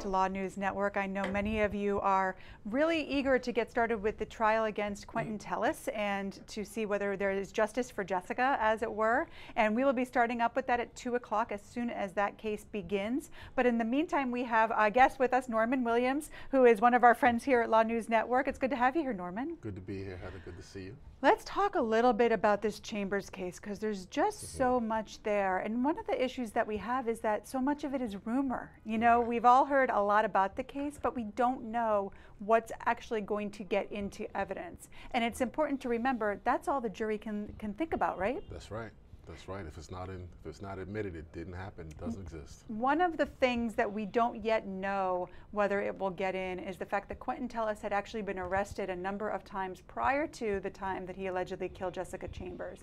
to LawNewz Network. I know many of you are really eager to get started with the trial against Quentin Tellis and to see whether there is justice for Jessica, as it were. And we will be starting up with that at 2 o'clock as soon as that case begins. But in the meantime, we have a guest with us, Norman Williams, who is one of our friends here at LawNewz Network. It's good to have you here, Norman. Good to be here, Heather. Good to see you. Let's talk a little bit about this Chambers case, because there's just so much there. And one of the issues that we have is that so much of it is rumor. You know, we've all heard a lot about the case, but we don't know what's actually going to get into evidence. And it's important to remember that's all the jury can think about, right? That's right. That's right. If it's not admitted, it didn't happen, it doesn't exist. One of the things that we don't yet know whether it will get in is the fact that Quentin Tellis had actually been arrested a number of times prior to the time that he allegedly killed Jessica Chambers.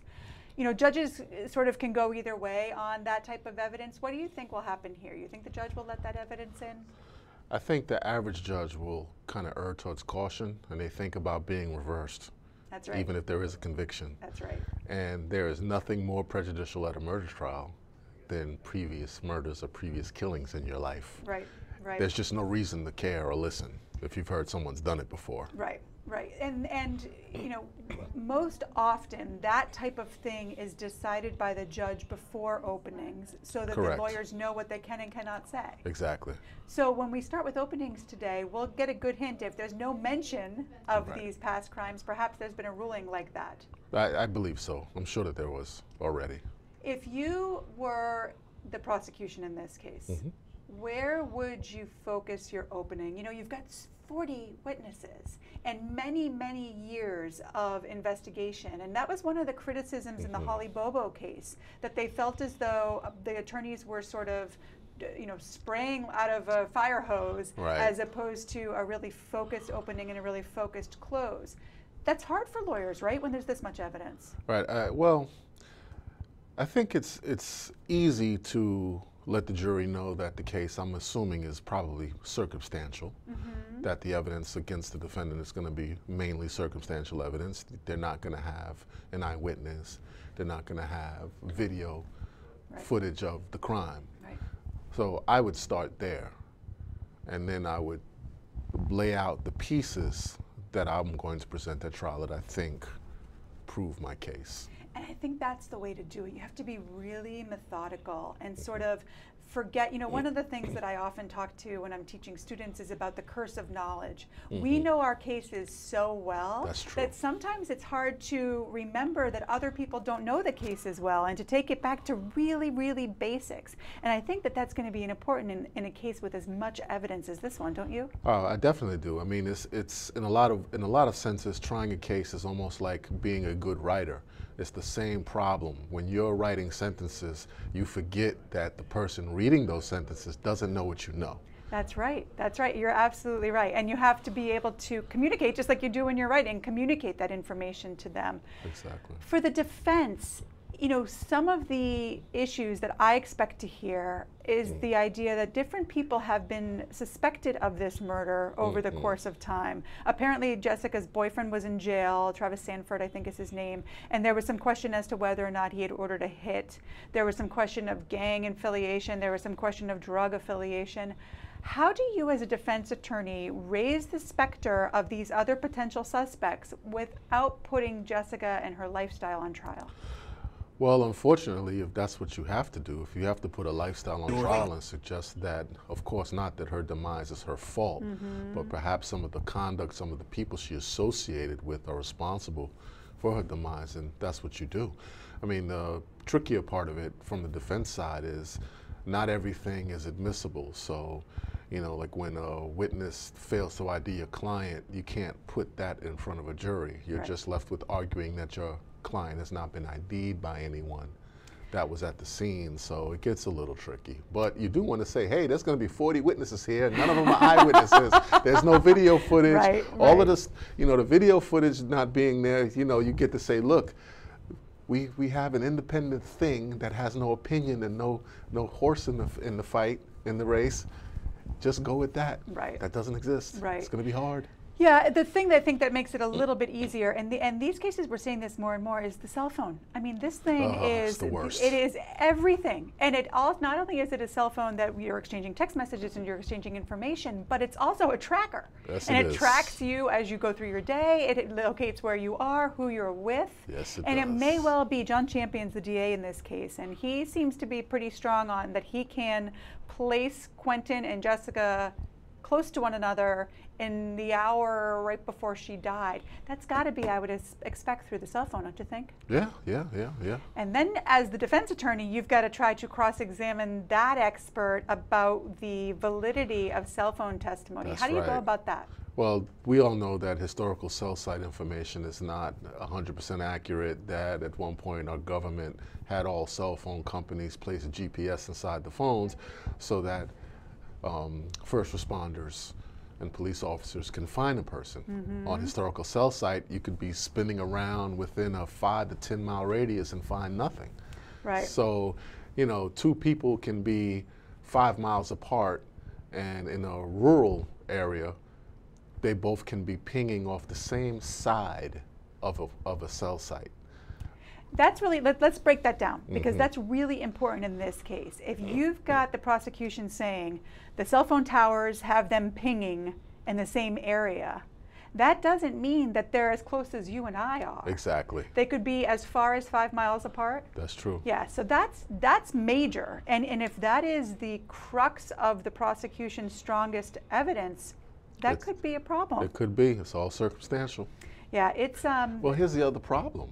You know, judges sort of can go either way on that type of evidence. What do you think will happen here? You think the judge will let that evidence in? I think the average judge will kind of err towards caution, and they think about being reversed. That's right. Even if there is a conviction. That's right. And there is nothing more prejudicial at a murder trial than previous murders or previous killings in your life. Right, right. There's just no reason to care or listen if you've heard someone's done it before. Right, right. And you know, most often that type of thing is decided by the judge before openings so that Correct. the lawyers know what they can and cannot say. Exactly. So when we start with openings today, we'll get a good hint. If there's no mention of these past crimes, perhaps there's been a ruling like that. I believe so. I'm sure that there was already. If you were the prosecution in this case, where would you focus your opening? You know, you've got 40 witnesses and many, many years of investigation. And that was one of the criticisms in the Holly Bobo case, that they felt as though the attorneys were sort of, you know, spraying out of a fire hose as opposed to a really focused opening and a really focused close. That's hard for lawyers, right, when there's this much evidence? Right. Well, I think it's easy to let the jury know that the case, I'm assuming, is probably circumstantial, that the evidence against the defendant is going to be mainly circumstantial evidence. They're not going to have an eyewitness. They're not going to have video footage of the crime. So I would start there, and then I would lay out the pieces that I'm going to present at trial that I think prove my case. And I think that's the way to do it. You have to be really methodical and sort of forget, you know, one of the things that I often talk to when I'm teaching students is about the curse of knowledge. We know our cases so well that sometimes it's hard to remember that other people don't know the case as well, and to take it back to really, really basics. And I think that that's going to be important in a case with as much evidence as this one, don't you? I definitely do. I mean, it's in a lot of senses, trying a case is almost like being a good writer. It's the same problem. When you're writing sentences, you forget that the person reading those sentences doesn't know what you know. That's right. That's right. You're absolutely right. And you have to be able to communicate, just like you do when you're writing, communicate that information to them. Exactly. For the defense, you know, some of the issues that I expect to hear is the idea that different people have been suspected of this murder over the course of time. Apparently, Jessica's boyfriend was in jail, Travis Sanford, I think is his name, and there was some question as to whether or not he had ordered a hit. There was some question of gang affiliation. There was some question of drug affiliation. How do you, as a defense attorney, raise the specter of these other potential suspects without putting Jessica and her lifestyle on trial? Well, unfortunately, if that's what you have to do, if you have to put a lifestyle on trial and suggest that, of course not that her demise is her fault, but perhaps some of the conduct, some of the people she associated with are responsible for her demise, and that's what you do. I mean, the trickier part of it from the defense side is not everything is admissible. So, you know, like when a witness fails to ID a client, you can't put that in front of a jury. You're just left with arguing that your client has not been ID'd by anyone that was at the scene, so it gets a little tricky. But you do want to say, hey, there's going to be 40 witnesses here, none of them are eyewitnesses, there's no video footage, all of this, you know, the video footage not being there, you know, you get to say, look, we have an independent thing that has no opinion and no horse in the fight, in the race. Just go with that. That doesn't exist. It's going to be hard. Yeah, the thing that I think that makes it a little bit easier, and these cases we're seeing this more and more, is the cell phone. I mean, this thing is the worst. It is everything, and it all not only is it a cell phone that you're exchanging text messages and you're exchanging information, but it's also a tracker. Yes, and it it is. tracks you as you go through your day. It locates where you are, who you're with. Yes, it and does. it may well be John Champion's the DA in this case, and he seems to be pretty strong on that he can place Quentin and Jessica close to one another in the hour right before she died. That's got to be, I would expect, through the cell phone, don't you think? Yeah. And then as the defense attorney, you've got to try to cross-examine that expert about the validity of cell phone testimony. That's How do you go right. about that? Well, we all know that historical cell site information is not 100% accurate, that at one point our government had all cell phone companies place a GPS inside the phones so that first responders and police officers can find a person. On historical cell site, you could be spinning around within a 5 to 10 mile radius and find nothing. Right. So, you know, two people can be 5 miles apart, and in a rural area, they both can be pinging off the same side of a cell site. That's really, let's break that down, because that's really important in this case. If you've got the prosecution saying the cell phone towers have them pinging in the same area, that doesn't mean that they're as close as you and I are. Exactly. They could be as far as 5 miles apart. That's true. Yeah, so that's major. And if that is the crux of the prosecution's strongest evidence, that could be a problem. It could be. It's all circumstantial. Yeah, it's Well, here's the other problem.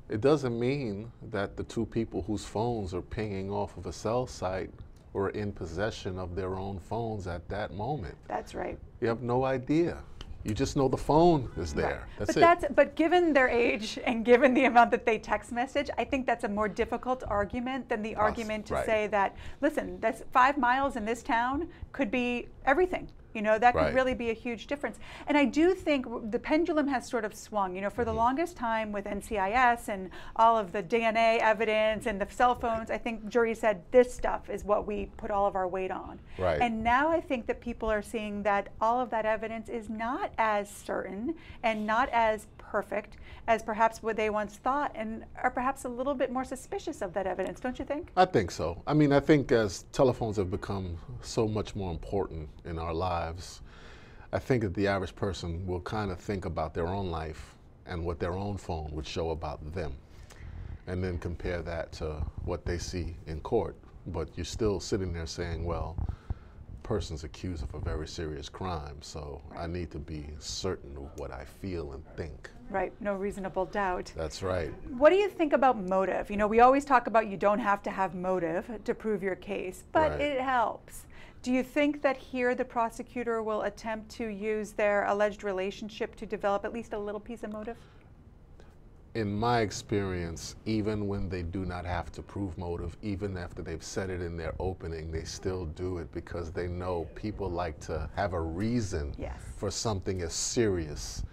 It doesn't mean that the two people whose phones are pinging off of a cell site were in possession of their own phones at that moment. That's right. You have no idea. You just know the phone is there. Right. That's it. But given their age and given the amount that they text message, I think that's a more difficult argument than the argument to say that, listen, that's 5 miles in this town could be everything. You know, that could really be a huge difference. And I do think the pendulum has sort of swung. You know, for the longest time with NCIS and all of the DNA evidence and the cell phones, I think juries said this stuff is what we put all of our weight on. Right. And now I think that people are seeing that all of that evidence is not as certain and not as perfect as perhaps what they once thought, and are perhaps a little bit more suspicious of that evidence, don't you think? I think so. I mean, I think as telephones have become so much more important in our lives, I think that the average person will kind of think about their own life and what their own phone would show about them, and then compare that to what they see in court. But you're still sitting there saying, well, person's accused of a very serious crime, so I need to be certain of what I feel and think. Right, no reasonable doubt. That's right. What do you think about motive? You know, we always talk about you don't have to have motive to prove your case, but it helps. Do you think that here the prosecutor will attempt to use their alleged relationship to develop at least a little piece of motive? In my experience, even when they do not have to prove motive, even after they've said it in their opening, they still do it because they know people like to have a reason for something as serious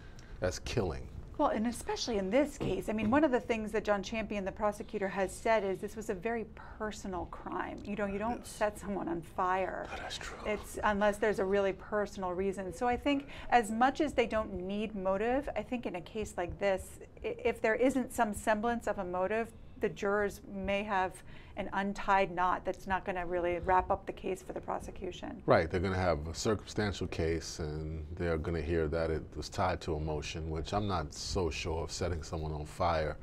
as killing. Well, and especially in this case, I mean, one of the things that John Champion, the prosecutor, has said is this was a very personal crime. You know, you don't set someone on fire. That's true. It's unless there's a really personal reason. So I think as much as they don't need motive, I think in a case like this, if there isn't some semblance of a motive, the jurors may have an untied knot that's not going to really wrap up the case for the prosecution. Right, they're going to have a circumstantial case, and they're going to hear that it was tied to emotion, which I'm not so sure if setting someone on fire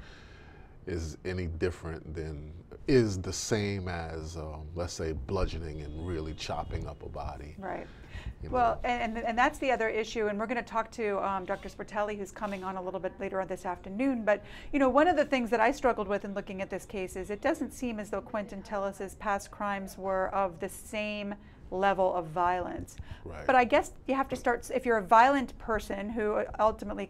is any different than, is the same as, let's say, bludgeoning and really chopping up a body. Right. Well, and that's the other issue, and we're going to talk to Dr. Sportelli, who's coming on a little bit later on this afternoon. But you know, one of the things that I struggled with in looking at this case is it doesn't seem as though Quentin Tellis's past crimes were of the same level of violence. Right. But I guess you have to start, if you're a violent person who ultimately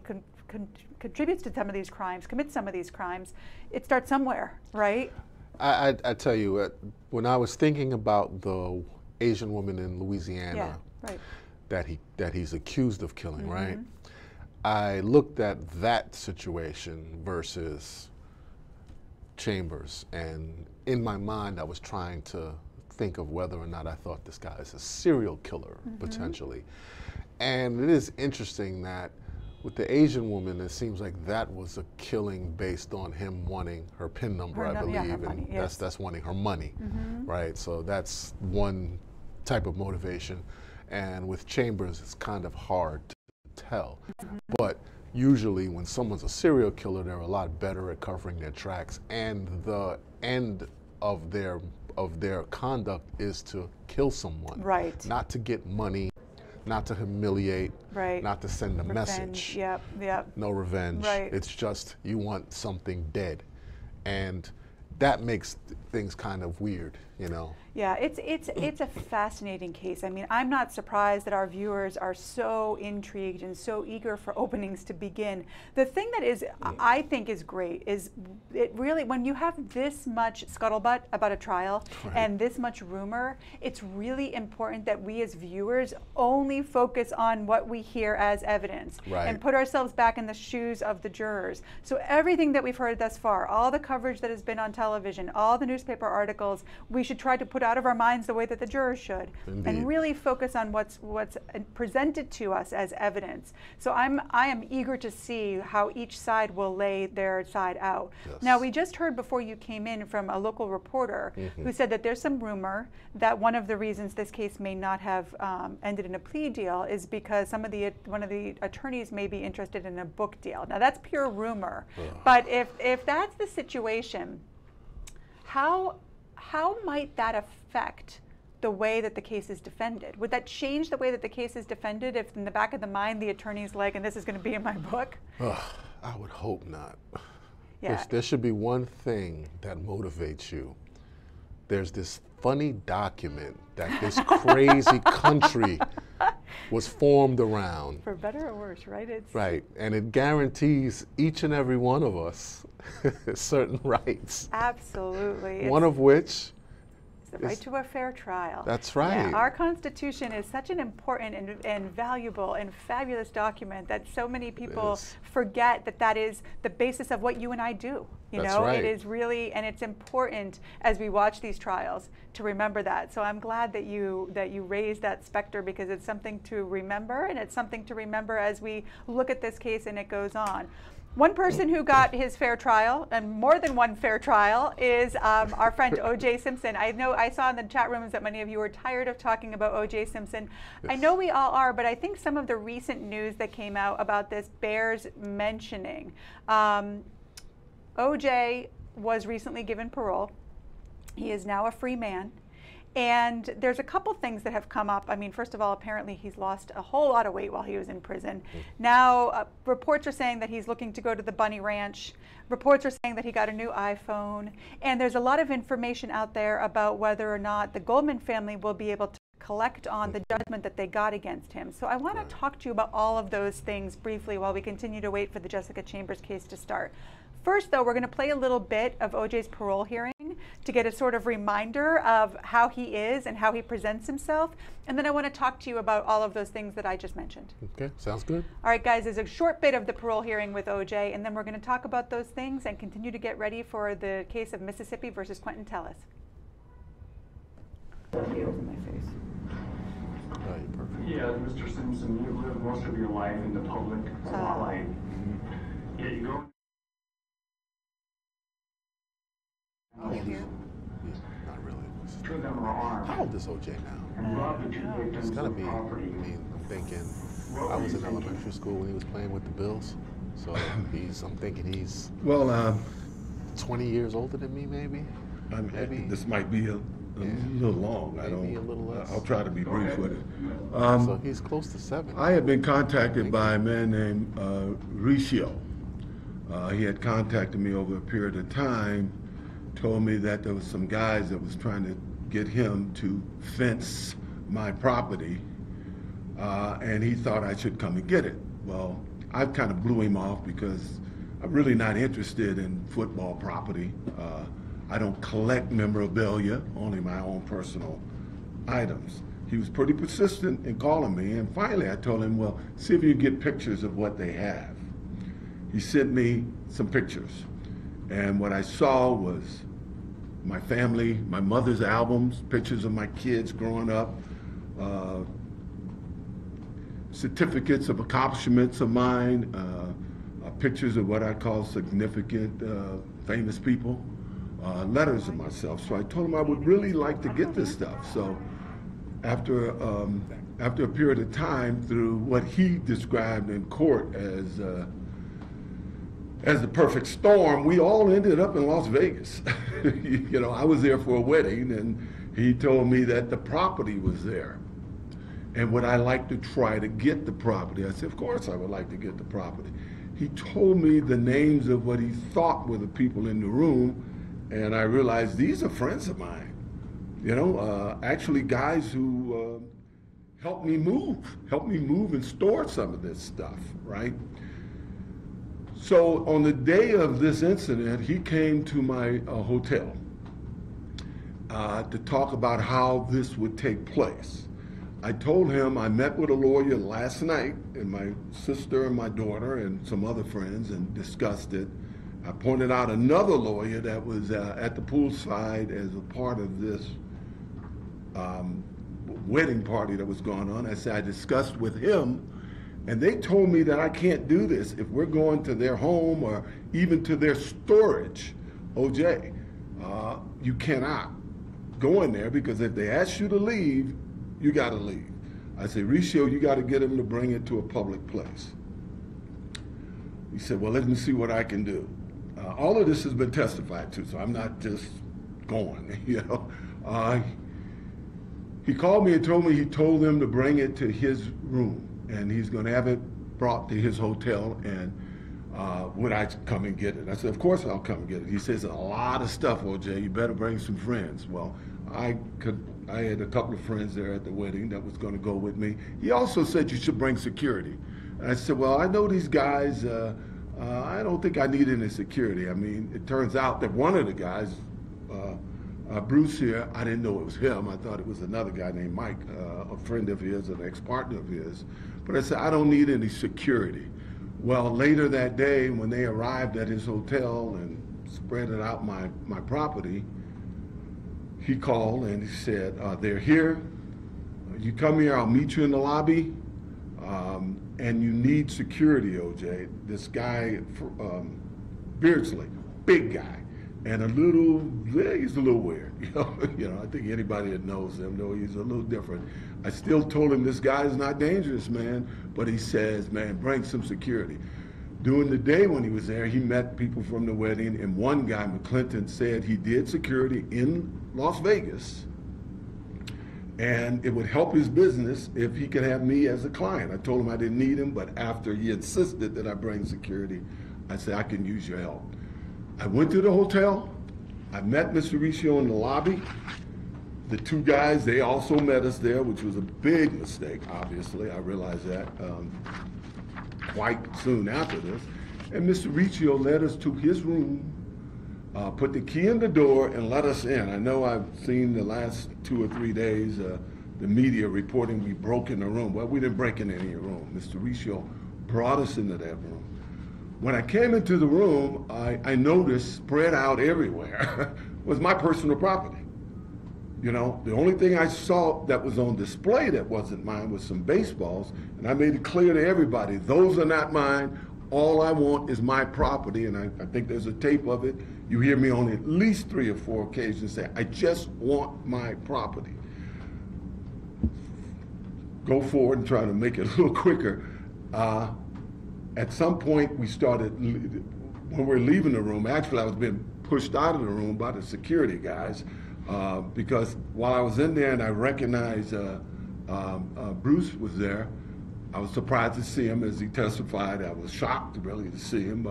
contributes to some of these crimes, commits some of these crimes, it starts somewhere, right? I tell you, when I was thinking about the Asian woman in Louisiana, that he's accused of killing, right? I looked at that situation versus Chambers, and in my mind I was trying to think of whether or not I thought this guy is a serial killer, potentially. And it is interesting that with the Asian woman, it seems like that was a killing based on him wanting her PIN number, I believe, her money, and yes. that's wanting her money, right? So that's one type of motivation. And with Chambers, it's kind of hard to tell. But usually when someone's a serial killer, they're a lot better at covering their tracks, and the end of their conduct is to kill someone, right? Not to get money, not to humiliate, right? Not to send a Revenge. message. Yep, yep. No revenge. Right. It's just you want something dead, and that makes things kind of weird, you know. Yeah, it's a fascinating case. I mean, I'm not surprised that our viewers are so intrigued and so eager for openings to begin. The thing that is, I think, is great is it really, when you have this much scuttlebutt about a trial and this much rumor, it's really important that we as viewers only focus on what we hear as evidence and put ourselves back in the shoes of the jurors. So everything that we've heard thus far, all the coverage that has been on television, all the newspaper articles, we should try to put out of our minds the way that the jurors should. Indeed. And really focus on what's presented to us as evidence. So I am eager to see how each side will lay their side out. Yes. Now, we just heard before you came in from a local reporter who said that there's some rumor that one of the reasons this case may not have ended in a plea deal is because one of the attorneys may be interested in a book deal. Now, that's pure rumor. But if that's the situation, how might that affect the way that the case is defended? Would that change the way that the case is defended if in the back of the mind the attorney's like, and this is going to be in my book? I would hope not. Yeah. There should be one thing that motivates you. There's this funny document that this crazy country was formed around. For better or worse, right? Right, and it guarantees each and every one of us certain rights. Absolutely. One of which is the right to a fair trial. That's right. Yeah, our Constitution is such an important and valuable and fabulous document that so many people forget that is the basis of what you and I do. That's right. It is really, and it's important as we watch these trials to remember that. So I'm glad that you raised that specter, because it's something to remember, and it's something to remember as we look at this case and it goes on. One person who got his fair trial, and more than one fair trial, is our friend O.J. Simpson. I know I saw in the chat rooms that many of you are tired of talking about O.J. Simpson. Yes. I know we all are, but I think some of the recent news that came out about this bears mentioning. O.J. was recently given parole. He is now a free man. And there's a couple things that have come up. I mean, first of all, apparently he's lost a whole lot of weight while he was in prison. Now, reports are saying that he's looking to go to the Bunny Ranch. Reports are saying that he got a new iPhone. And there's a lot of information out there about whether or not the Goldman family will be able to collect on the judgment that they got against him. So I want to talk to you about all of those things briefly while we continue to wait for the Jessica Chambers case to start. First, though, we're going to play a little bit of O.J.'s parole hearing to get a sort of reminder of how he is and how he presents himself. And then I want to talk to you about all of those things that I just mentioned. Okay, sounds good. All right, guys, there's a short bit of the parole hearing with O.J., and then we're going to talk about those things and continue to get ready for the case of Mississippi versus Quentin Tellis. Over my face. Oh, you're perfect. Yeah, Mr. Simpson, you live most of your life in the public spotlight. Yeah, you go. Thank you. Yeah, not really. Two of them are armed. How old is O.J. now? And robbed the two victims It's gotta of be, I property. mean, I'm thinking, I was in elementary school when he was playing with the Bills. So I'm thinking he's 20 years older than me, maybe? Maybe. This might be a little long. Maybe a little less. I'll try to be brief with it. So he's close to 7. I had been contacted by a man named Ricio. He had contacted me over a period of time, told me that there was some guys that was trying to get him to fence my property, and he thought I should come and get it. Well, I kind of blew him off because I'm really not interested in football property. I don't collect memorabilia, only my own personal items. He was pretty persistent in calling me, and finally I told him, well, see if you get pictures of what they have. He sent me some pictures, and what I saw was my family, my mother's albums, pictures of my kids growing up, certificates of accomplishments of mine, pictures of what I call significant famous people, letters of myself. So I told him I would really like to get this stuff. So after a period of time, through what he described in court as the perfect storm, we all ended up in Las Vegas. You know, I was there for a wedding, and he told me that the property was there. And would I like to try to get the property? I said, of course I would like to get the property. He told me the names of what he thought were the people in the room, and I realized these are friends of mine. You know, actually guys who helped me move and store some of this stuff, right? So on the day of this incident, he came to my hotel to talk about how this would take place. I told him I met with a lawyer last night, and my sister and my daughter and some other friends, and discussed it. I pointed out another lawyer that was at the poolside as a part of this wedding party that was going on. I said I discussed with him, and they told me that I can't do this if we're going to their home or even to their storage. OJ, you cannot go in there, because if they ask you to leave, you got to leave. I said, Ricio, you got to get him to bring it to a public place. He said, well, let me see what I can do. All of this has been testified to, so I'm not just going, you know. He called me and told me he told them to bring it to his room, and he's going to have it brought to his hotel, and would I come and get it? I said, of course I'll come and get it. He says, a lot of stuff, OJ, you better bring some friends. Well, I had a couple of friends there at the wedding that was going to go with me. He also said you should bring security. And I said, well, I know these guys, I don't think I need any security. I mean, it turns out that one of the guys, Bruce here, I didn't know it was him. I thought it was another guy named Mike, a friend of his, an ex-partner of his. But I said, I don't need any security. Well, later that day, when they arrived at his hotel and spread out my property, he called and he said, they're here. You come here, I'll meet you in the lobby. And you need security, OJ. This guy, Beardsley, big guy, and he's a little weird. You know, I think anybody that knows him knows he's a little different. I still told him this guy is not dangerous, man, but he says, man, bring some security. During the day when he was there, he met people from the wedding, and one guy, McClinton, said he did security in Las Vegas, and it would help his business if he could have me as a client. I told him I didn't need him, but after he insisted that I bring security, I said, I can use your help. I went to the hotel. I met Mr. Ricio in the lobby. The two guys, they also met us there, which was a big mistake, obviously. I realized that quite soon after this. And Mr. Ricio led us to his room, put the key in the door, and let us in. I know I've seen the last 2 or 3 days the media reporting we broke in the room. Well, we didn't break in any room. Mr. Ricio brought us into that room. When I came into the room, I noticed spread out everywhere was my personal property. You know, the only thing I saw that was on display that wasn't mine was some baseballs, and I made it clear to everybody, those are not mine. All I want is my property, and I think there's a tape of it. You hear me on at least 3 or 4 occasions say, I just want my property. Go forward and try to make it a little quicker. At some point, we started, when we're leaving the room, actually I was being pushed out of the room by the security guys, because while I was in there and I recognized Bruce was there, I was surprised to see him as he testified. I was shocked really to see him.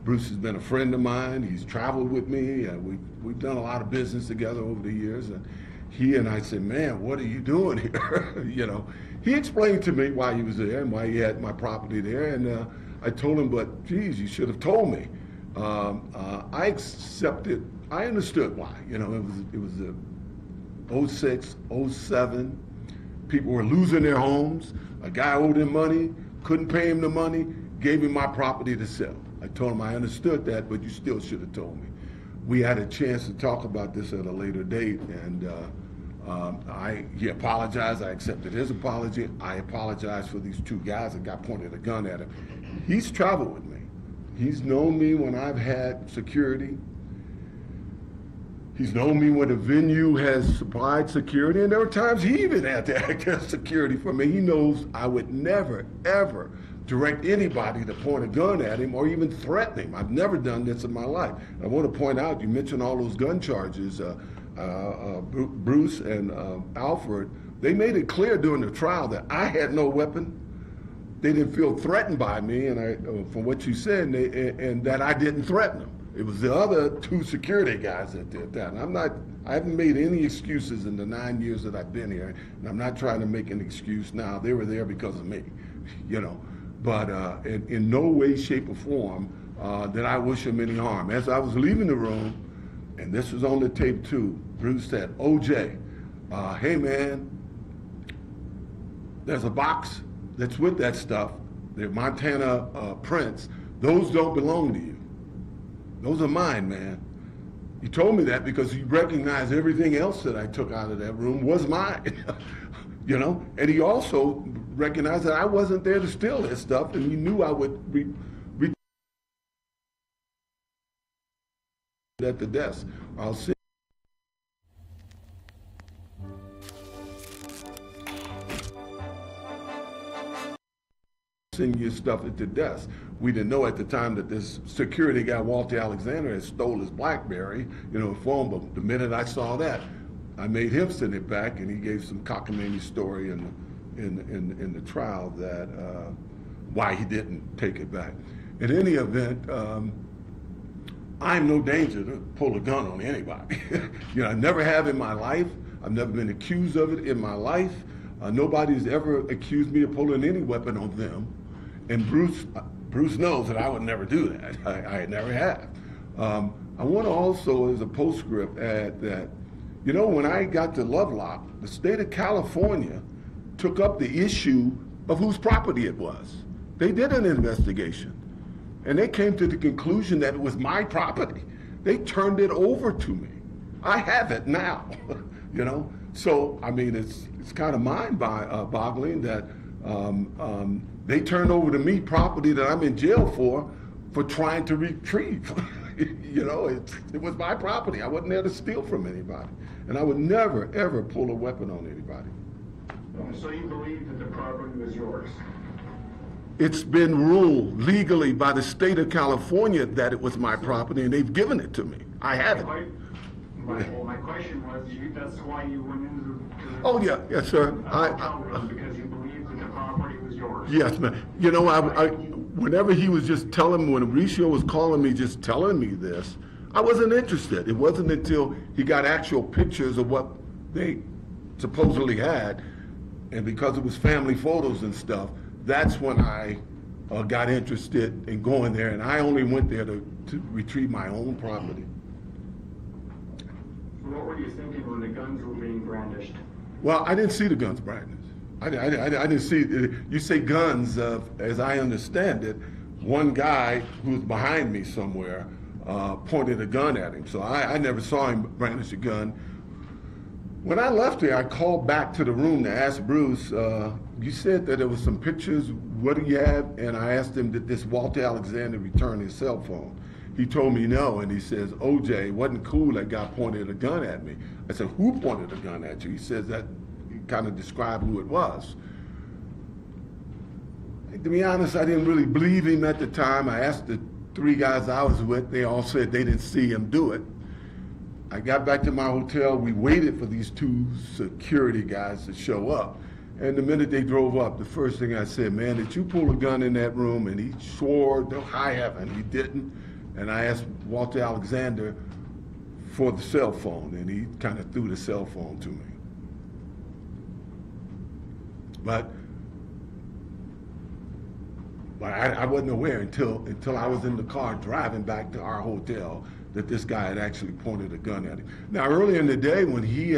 Bruce has been a friend of mine. He's traveled with me. We've done a lot of business together over the years. And he and I said, man, what are you doing here? You know, he explained to me why he was there and why he had my property there. And I told him, but geez, you should have told me. I accepted, I understood why. You know, it was 06, 07. People were losing their homes. A guy owed him money, couldn't pay him the money, gave him my property to sell. I told him I understood that, but you still should have told me. we had a chance to talk about this at a later date, and he apologized. I accepted his apology. I apologized for these two guys that got pointed a gun at him. He's traveled with me. He's known me when I've had security. He's known me when a venue has supplied security, and there were times he even had to act as security for me. He knows I would never, ever direct anybody to point a gun at him or even threaten him. I've never done this in my life. I want to point out, you mentioned all those gun charges. Bruce and Alfred, they made it clear during the trial that I had no weapon. They didn't feel threatened by me, and from what you said, and that I didn't threaten them. It was the other two security guys that did that. And I haven't made any excuses in the 9 years that I've been here, and I'm not trying to make an excuse now. They were there because of me, you know. But in no way, shape, or form did I wish them any harm. As I was leaving the room, and this was on the tape too, Bruce said, "OJ, hey man, there's a box that's with that stuff. They're Montana prints. Those don't belong to you. Those are mine, man. You told me that because you recognized everything else that I took out of that room was mine." You know, and he also recognized that I wasn't there to steal his stuff, and he knew I would be at the desk. I'll see. Send your stuff at the desk. We didn't know at the time that this security guy, Walter Alexander, had stole his BlackBerry, you know, phone. But the minute I saw that, I made him send it back, and he gave some cockamamie story in the trial that why he didn't take it back. In any event, I'm no danger to pull a gun on anybody. You know, I never have in my life. I've never been accused of it in my life. Nobody's ever accused me of pulling any weapon on them. And Bruce knows that I would never do that. I never have. I want to also, as a postscript, add that, you know, when I got to Lovelock, the state of California took up the issue of whose property it was. They did an investigation, and they came to the conclusion that it was my property. They turned it over to me. I have it now, you know? So, I mean, it's kind of mind-boggling that they turned over to me property that I'm in jail for trying to retrieve. You know, it was my property. I wasn't there to steal from anybody. And I would never, ever pull a weapon on anybody. So you believe that the property was yours? It's been ruled legally by the state of California that it was my property, and they've given it to me. I have it. Well, my question was, that's why you went into the Oh, yeah, yes, sir. hotel room, because you believed that the property was yours. Yes, man. You know, whenever he was just telling me, when Mauricio was calling me, just telling me this, I wasn't interested. It wasn't until he got actual pictures of what they supposedly had, and because it was family photos and stuff, that's when I got interested in going there, and I only went there to retrieve my own property. What were you thinking when the guns were being brandished? Well, I didn't see the guns brandished. I didn't see, you say guns, as I understand it, one guy who was behind me somewhere pointed a gun at him. So I never saw him brandish a gun. When I left here, I called back to the room to ask Bruce, you said that there was some pictures, what do you have? And I asked him, did this Walter Alexander return his cell phone? He told me no, and he says, OJ, it wasn't cool that guy pointed a gun at me. I said, who pointed a gun at you? He says that, he kind of described who it was. To be honest, I didn't really believe him at the time. I asked the three guys I was with, they all said they didn't see him do it. I got back to my hotel, we waited for these two security guys to show up. And the minute they drove up, the first thing I said, man, did you pull a gun in that room? And he swore to high heaven he didn't. And I asked Walter Alexander for the cell phone, and he kind of threw the cell phone to me. But I wasn't aware until I was in the car driving back to our hotel that this guy had actually pointed a gun at him. Now, earlier in the day when he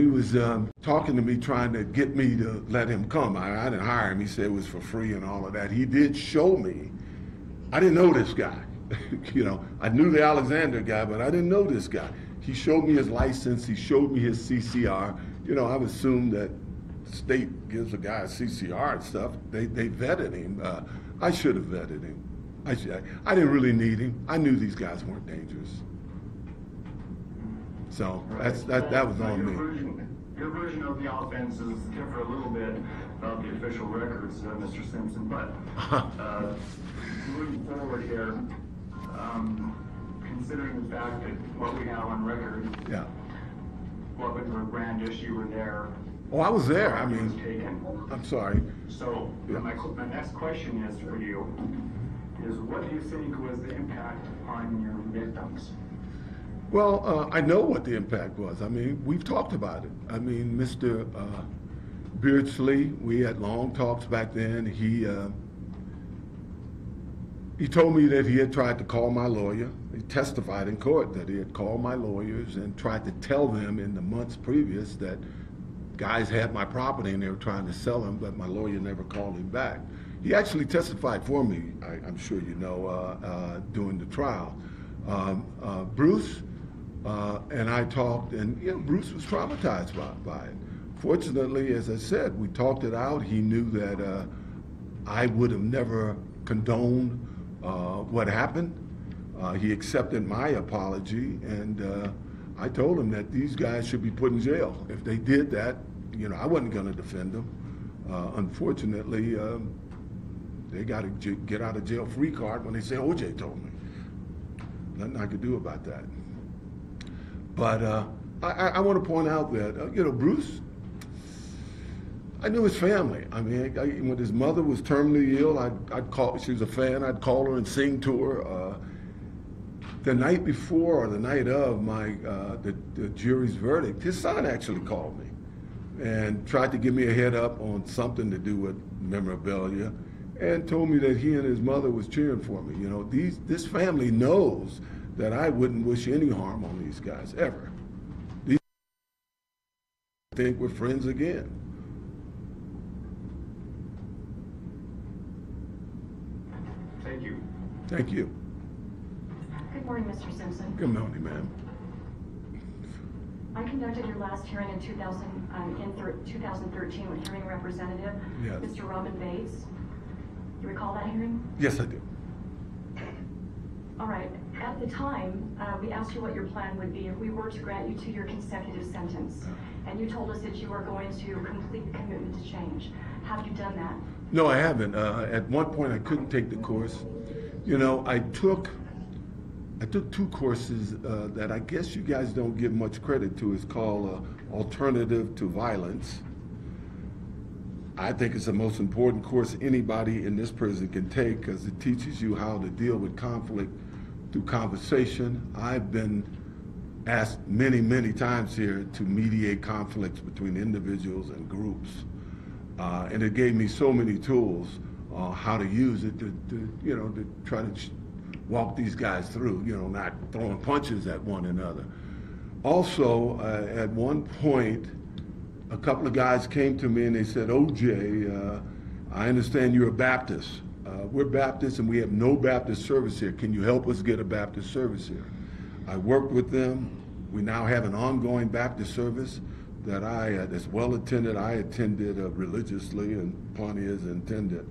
was talking to me, trying to get me to let him come, I didn't hire him. He said it was for free and all of that. He did show me. I didn't know this guy. You know, I knew the Alexander guy, but I didn't know this guy. He showed me his license. He showed me his CCR. You know, I would assume that the state gives a guy a CCR and stuff. They vetted him. I should have vetted him. I didn't really need him. I knew these guys weren't dangerous. So that was on me. Your version of the offenses differ a little bit about the official records, Mr. Simpson, but moving forward here, considering the fact that what we have on record, Yeah. weapons were brandished, you were there. Oh, I was there. I It was mean, taken. I'm sorry. So Yeah. my next question is for you, is what do you think was the impact on your victims? Well, I know what the impact was. I mean, we've talked about it. I mean, Mr. Beardsley, we had long talks back then. He told me that he had tried to call my lawyer. He testified in court that he had called my lawyers and tried to tell them in the months previous that guys had my property and they were trying to sell them, but my lawyer never called him back. He actually testified for me, I'm sure you know, during the trial. Bruce and I talked, and you know, Bruce was traumatized by it. Fortunately, as I said, we talked it out. He knew that I would have never condoned what happened. He accepted my apology, and I told him that these guys should be put in jail. If they did that, you know, I wasn't going to defend them. Unfortunately, they got a get out of jail free card when they say OJ told me. Nothing I could do about that. But I want to point out that, you know, Bruce, I knew his family. I mean, when his mother was terminally ill, I'd call, she was a fan, I'd call her and sing to her. The night before or the night of the jury's verdict, his son actually called me and tried to give me a head up on something to do with memorabilia and told me that he and his mother was cheering for me. You know, this family knows that I wouldn't wish any harm on these guys, ever. These think we're friends again. Thank you. Thank you. Good morning, Mr. Simpson. Good morning, ma'am. I conducted your last hearing in 2013 with hearing representative, Yes. Mr. Robin Bates. You recall that hearing? Yes, I do. All right. At the time, we asked you what your plan would be if we were to grant you 2-year consecutive sentence. And you told us that you were going to complete the commitment to change. Have you done that? No, I haven't. At one point, I couldn't take the course. You know, I took 2 courses that I guess you guys don't give much credit to. It's called Alternative to Violence. I think it's the most important course anybody in this prison can take because it teaches you how to deal with conflict through conversation. I've been asked many, many times here to mediate conflicts between individuals and groups. And it gave me so many tools how to use it to you know, to try to walk these guys through, you know, not throwing punches at one another. Also, at one point, a couple of guys came to me and they said, OJ, I understand you're a Baptist. We're Baptists and we have no Baptist service here. Can you help us get a Baptist service here? I worked with them. We now have an ongoing Baptist service that that's well attended. I attended religiously and plenty has attended.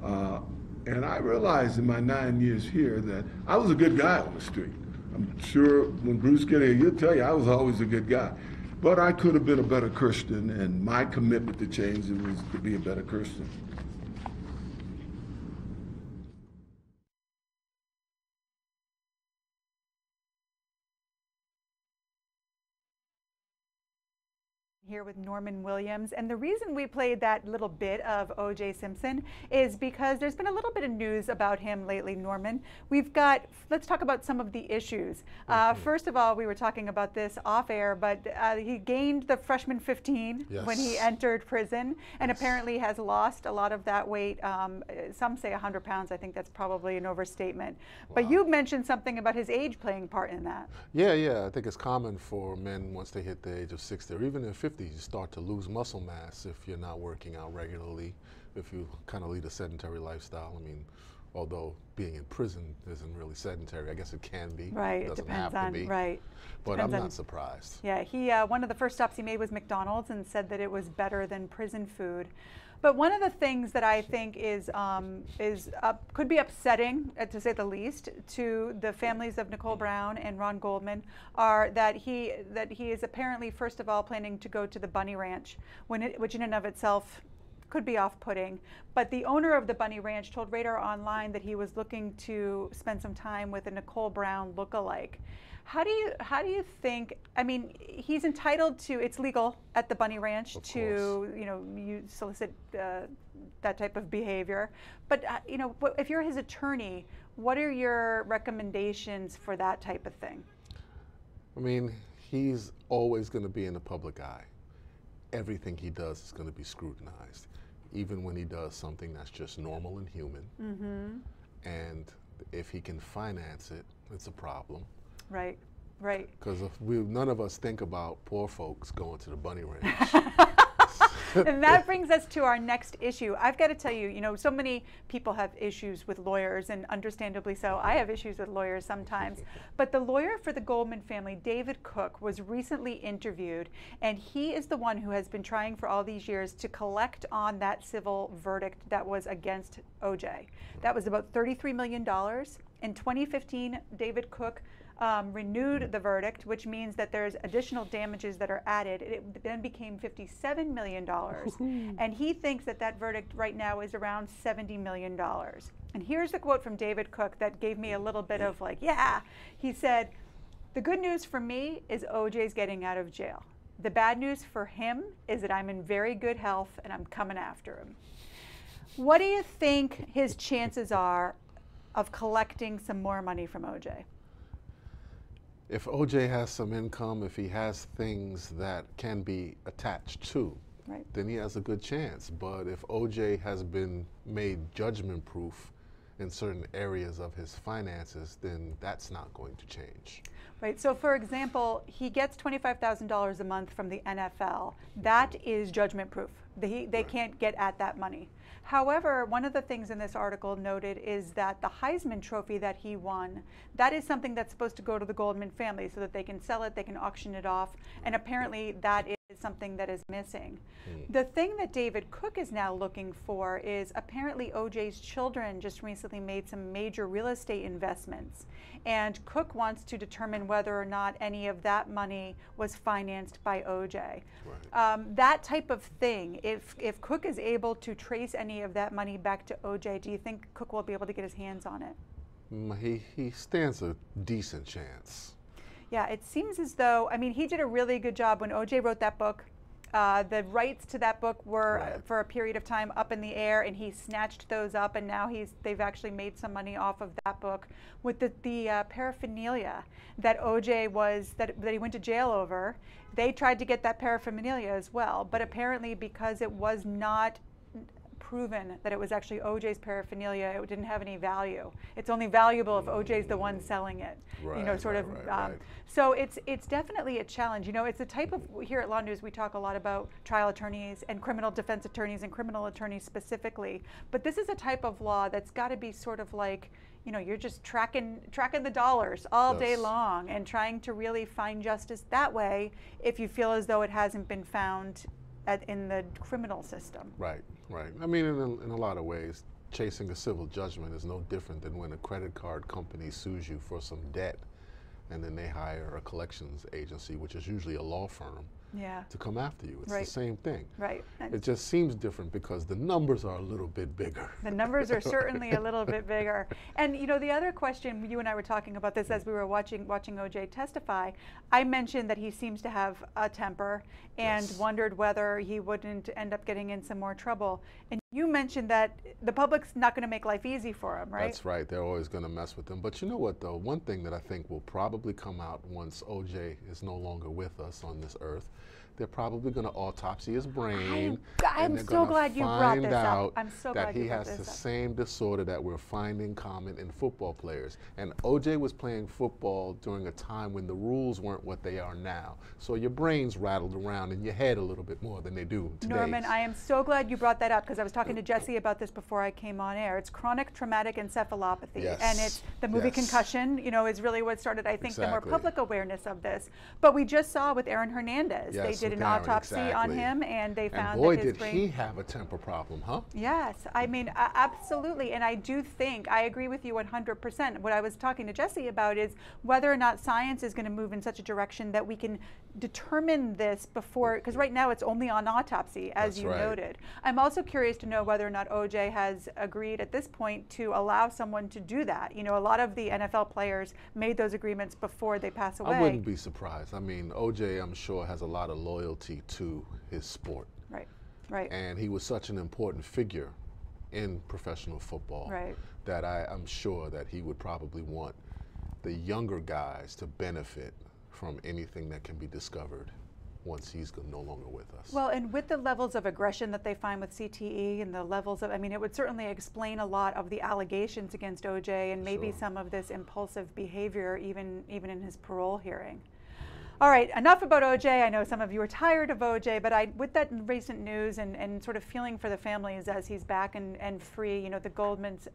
And I realized in my 9 years here that I was a good guy on the street. I'm sure when Bruce get here, he'll tell you I was always a good guy. But I could have been a better Christian, and my commitment to change was to be a better Christian. Here with Norman Williams, and the reason we played that little bit of O.J. Simpson is because there's been a little bit of news about him lately, Norman. Let's talk about some of the issues. First of all, we were talking about this off air, but he gained the freshman 15 when he entered prison, and apparently has lost a lot of that weight. Some say 100 pounds. I think that's probably an overstatement. Wow. But you mentioned something about his age playing part in that. Yeah. I think it's common for men once they hit the age of 60 or even in 50, you start to lose muscle mass if you're not working out regularly, if you kind of lead a sedentary lifestyle. I mean, although being in prison isn't really sedentary. I guess it can be. Right, It it doesn't depends have on, to be. right. But Depends I'm on- not surprised. Yeah, he one of the first stops he made was McDonald's and said that it was better than prison food. But one of the things that I think is could be upsetting, to say the least, to the families of Nicole Brown and Ron Goldman are that he is apparently, first of all, planning to go to the Bunny Ranch, which in and of itself could be off-putting. But the owner of the Bunny Ranch told Radar Online that he was looking to spend some time with a Nicole Brown look-alike. How do you think? I mean, he's entitled to. It's legal at the Bunny Ranch to, you solicit that type of behavior. But if you're his attorney, what are your recommendations for that type of thing? I mean, he's always going to be in the public eye. Everything he does is going to be scrutinized, even when he does something that's just normal and human. Mm-hmm. And if he can finance it, it's a problem. Right, right. Because none of us think about poor folks going to the Bunny Ranch. And that brings us to our next issue. I've got to tell you, so many people have issues with lawyers, and understandably so. I have issues with lawyers sometimes. But the lawyer for the Goldman family, David Cook, was recently interviewed, and he is the one who has been trying for all these years to collect on that civil verdict that was against O.J. That was about $33 million. In 2015, David Cook renewed the verdict, which means that there's additional damages that are added. It then became $57 million. And he thinks that that verdict right now is around $70 million. And here's the quote from David Cook that gave me a little bit of like, yeah. He said, "The good news for me is OJ's getting out of jail. The bad news for him is that I'm in very good health and I'm coming after him." What do you think his chances are of collecting some more money from OJ? If OJ has some income, if he has things that can be attached to, Right. then he has a good chance. But if OJ has been made judgment proof in certain areas of his finances, then that's not going to change. Right. So, for example, he gets $25,000 a month from the NFL. That is judgment proof. They can't get at that money. However, one of the things in this article noted is that the Heisman Trophy that he won, that is something that's supposed to go to the Goldman family so that they can sell it, they can auction it off, and apparently that is something that is missing. The thing that David Cook is now looking for is apparently OJ's children just recently made some major real estate investments, and Cook wants to determine whether or not any of that money was financed by OJ. Right. That type of thing, if Cook is able to trace any of that money back to OJ, do you think Cook will be able to get his hands on it? He stands a decent chance. Yeah, it seems as though, I mean, he did a really good job when OJ wrote that book. The rights to that book were, Right. for a period of time, up in the air, and he snatched those up, and now they've actually made some money off of that book with the paraphernalia that OJ that he went to jail over. They tried to get that paraphernalia as well, but apparently because it was not proven that it was actually OJ's paraphernalia, it didn't have any value. It's only valuable if OJ's the one selling it. Right, sort of. right. So it's definitely a challenge. It's a type of, here at LawNewz we talk a lot about trial attorneys and criminal defense attorneys and criminal attorneys specifically. But this is a type of law that's got to be sort of like, you're just tracking the dollars all day Yes. long and trying to really find justice that way if you feel as though it hasn't been found in the criminal system. Right, right. I mean, in a lot of ways, chasing a civil judgment is no different than when a credit card company sues you for some debt, and then they hire a collections agency, which is usually a law firm, Yeah. to come after you. It's Right. the same thing. Right. It just seems different because the numbers are a little bit bigger. The numbers are certainly a little bit bigger. And the other question, you and I were talking about this as we were watching OJ testify. I mentioned that he seems to have a temper and Yes. wondered whether he wouldn't end up getting in some more trouble. And you mentioned that the public's not going to make life easy for him, right? That's right. They're always going to mess with them. But you know what, though? One thing that I think will probably come out once OJ is no longer with us on this earth, they're probably going to autopsy his brain. I'm so glad you brought this up. I'm so glad you brought this up. That he has the same disorder that we're finding common in football players. And OJ was playing football during a time when the rules weren't what they are now. So your brains rattled around in your head a little bit more than they do today. Norman, I am so glad you brought that up, because I was talking to Jesse about this before I came on air. It's chronic traumatic encephalopathy. Yes. And it's the movie Concussion, you know, is really what started, I think, the more Exactly. public awareness of this. But we just saw with Aaron Hernandez, Yes, they did with an Aaron, autopsy on exactly. him, and they found And boy, that his did brain. he have a temper problem, huh? Yes, I mean, absolutely. And I do think, I agree with you 100%. What I was talking to Jesse about is whether or not science is going to move in such a direction that we can determine this before, because right now it's only on autopsy, as That's you right. noted. I'm also curious to know whether or not OJ has agreed at this point to allow someone to do that. You know, a lot of the NFL players made those agreements before they pass away. I wouldn't be surprised. I mean, OJ, I'm sure, has a lot of loyalty to his sport. Right, right. And he was such an important figure in professional football Right. that I'm sure that he would probably want the younger guys to benefit from anything that can be discovered once he's no longer with us. Well, and with the levels of aggression that they find with CTE and the levels of, I mean, it would certainly explain a lot of the allegations against OJ and maybe Sure. some of this impulsive behavior even in his parole hearing. All right, enough about OJ. I know some of you are tired of OJ, but with that recent news and sort of feeling for the families as he's back and free, you know, the Goldmans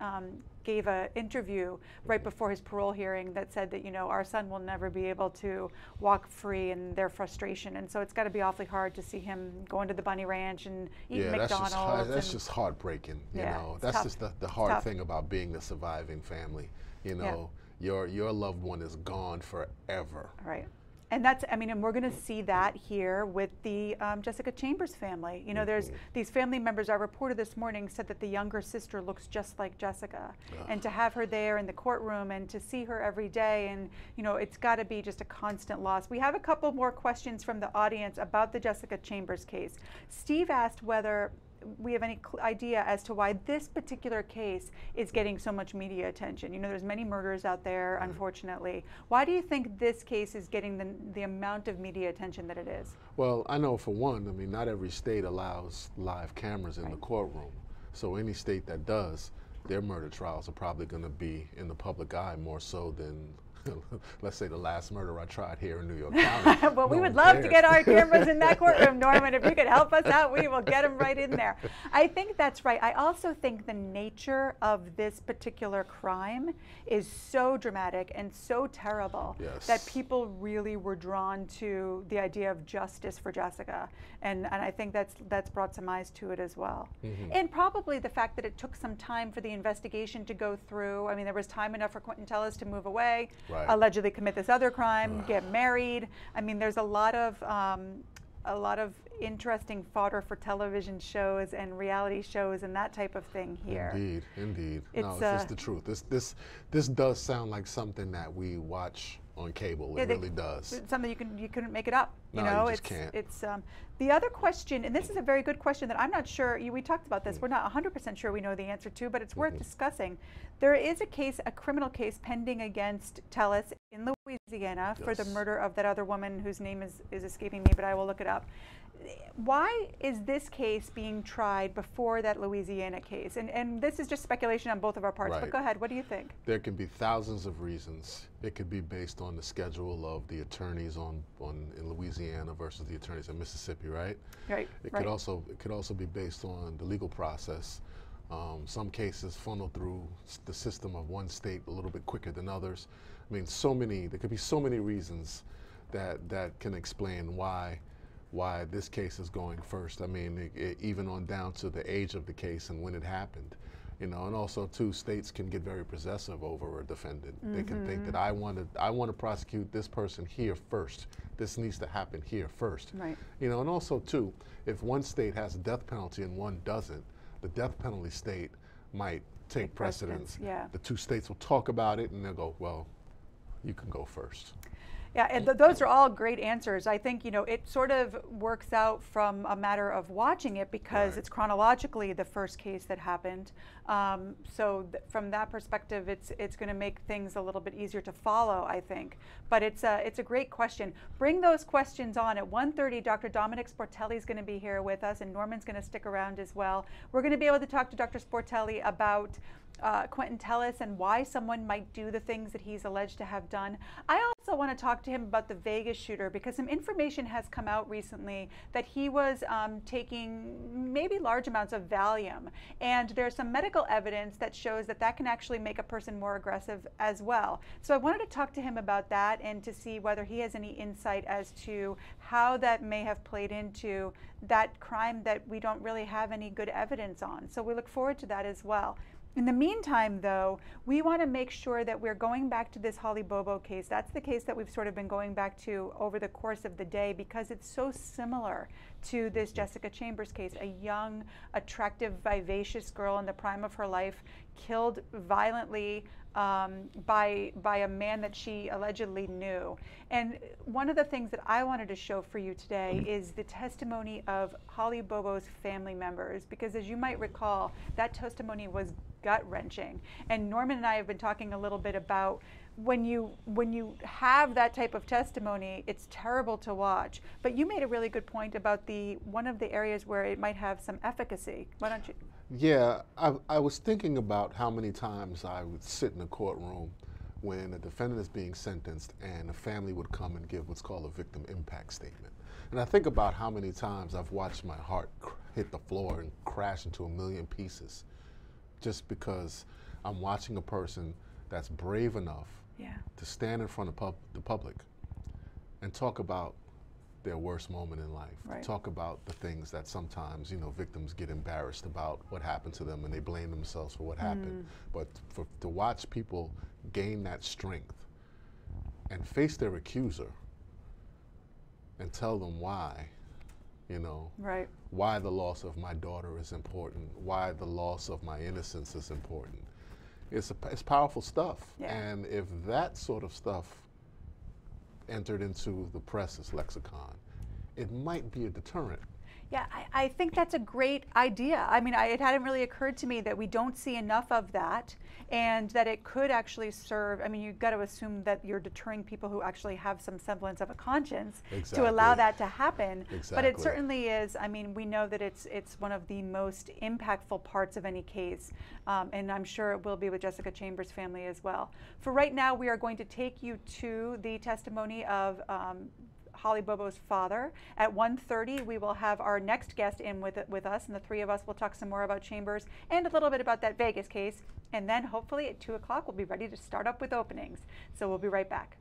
gave an interview right before his parole hearing that said that, you know, our son will never be able to walk free in their frustration. And so it's got to be awfully hard to see him going to the Bunny Ranch and eating McDonald's. That's just heartbreaking, you know. That's tough. just the hard thing about being the surviving family. You know, your loved one is gone forever. All right. And that's, I mean, and we're going to see that here with the Jessica Chambers family. You know, there's these family members. Our reporter this morning said that the younger sister looks just like Jessica. And to have her there in the courtroom and to see her every day, and, you know, it's got to be just a constant loss. We have a couple more questions from the audience about the Jessica Chambers case. Steve asked whether we have any idea as to why this particular case is getting so much media attention. You know, there's many murders out there, unfortunately. Why do you think this case is getting the amount of media attention that it is? Well, I know for one, I mean, not every state allows live cameras in the courtroom. So any state that does, their murder trials are probably going to be in the public eye more so than let's say the last murder I tried here in New York County. Well, we would love to get our cameras in that courtroom, Norman. If you could help us out, we will get them right in there. I think that's right. I also think the nature of this particular crime is so dramatic and so terrible that people really were drawn to the idea of justice for Jessica. And I think that's brought some eyes to it as well. And probably the fact that it took some time for the investigation to go through. I mean, there was time enough for Quentin Tellis to move away. Allegedly commit this other crime, get married. I mean, there's a lot of interesting fodder for television shows and reality shows and that type of thing here. Indeed, indeed. No, it's just the truth. This does sound like something that we watch on cable. It really does. It's something you couldn't make it up. You No, know, you just can't. It's the other question, and this is a very good question that I'm not sure. We talked about this. We're not 100% sure we know the answer to, but it's worth discussing. There is a criminal case pending against Tellis in Louisiana for the murder of that other woman whose name is escaping me, but I will look it up. Why is this case being tried before that Louisiana case? And this is just speculation on both of our parts, but go ahead. What do you think? There can be thousands of reasons. It could be based on the schedule of the attorneys in Louisiana versus the attorneys in Mississippi, right? Right. It could also be based on the legal process. Some cases funnel through the system of one state a little bit quicker than others. I mean, there could be so many reasons that can explain why this case is going first. I mean, even on down to the age of the case and when it happened. You know, and also too, states can get very possessive over a defendant. They can think that I want to prosecute this person here first. This needs to happen here first. Right. You know, and also too, if one state has a death penalty and one doesn't, the death penalty state might take precedence. Yeah. The two states will talk about it and they'll go, well, you can go first. Yeah, and those are all great answers. I think, you know, it sort of works out from a matter of watching it because Right. it's chronologically the first case that happened. From that perspective, it's going to make things a little bit easier to follow, I think. But it's a great question. Bring those questions on. At 1:30, Dr. Dominic Sportelli is going to be here with us, and Norman's going to stick around as well. We're going to be able to talk to Dr. Sportelli about Quentin Tellis and why someone might do the things that he's alleged to have done. I also want to talk to him about the Vegas shooter because some information has come out recently that he was taking maybe large amounts of Valium, and there's some medical evidence that shows that that can actually make a person more aggressive as well. So I wanted to talk to him about that and to see whether he has any insight as to how that may have played into that crime that we don't really have any good evidence on. So we look forward to that as well. In the meantime, though, we want to make sure that we're going back to this Holly Bobo case. That's the case that we've sort of been going back to over the course of the day because it's so similar to this Jessica Chambers case, a young, attractive, vivacious girl in the prime of her life, killed violently by a man that she allegedly knew. And one of the things that I wanted to show for you today is the testimony of Holly Bobo's family members, because as you might recall, that testimony was gut-wrenching. And Norman and I have been talking a little bit about when you have that type of testimony, it's terrible to watch. But you made a really good point about one of the areas where it might have some efficacy. Why don't you? Yeah, I was thinking about how many times I would sit in a courtroom when a defendant is being sentenced and a family would come and give what's called a victim impact statement. And I think about how many times I've watched my heart hit the floor and crash into a million pieces just because I'm watching a person that's brave enough to stand in front of the public and talk about their worst moment in life, Right. to talk about the things that sometimes, you know, victims get embarrassed about what happened to them and they blame themselves for what happened. But to watch people gain that strength and face their accuser and tell them why, you know, Right. why the loss of my daughter is important, why the loss of my innocence is important. It's powerful stuff. Yeah. And if that sort of stuff entered into the press's lexicon, it might be a deterrent. Yeah, I think that's a great idea. I mean, it hadn't really occurred to me that we don't see enough of that and that it could actually serve. I mean, you've got to assume that you're deterring people who actually have some semblance of a conscience to allow that to happen. But it certainly is. I mean, we know that it's one of the most impactful parts of any case, and I'm sure it will be with Jessica Chambers' family as well. For right now, we are going to take you to the testimony of Holly Bobo's father. At 1:30, we will have our next guest in with us, and the three of us will talk some more about Chambers and a little bit about that Vegas case. And then hopefully at 2 o'clock, we'll be ready to start up with openings. So we'll be right back.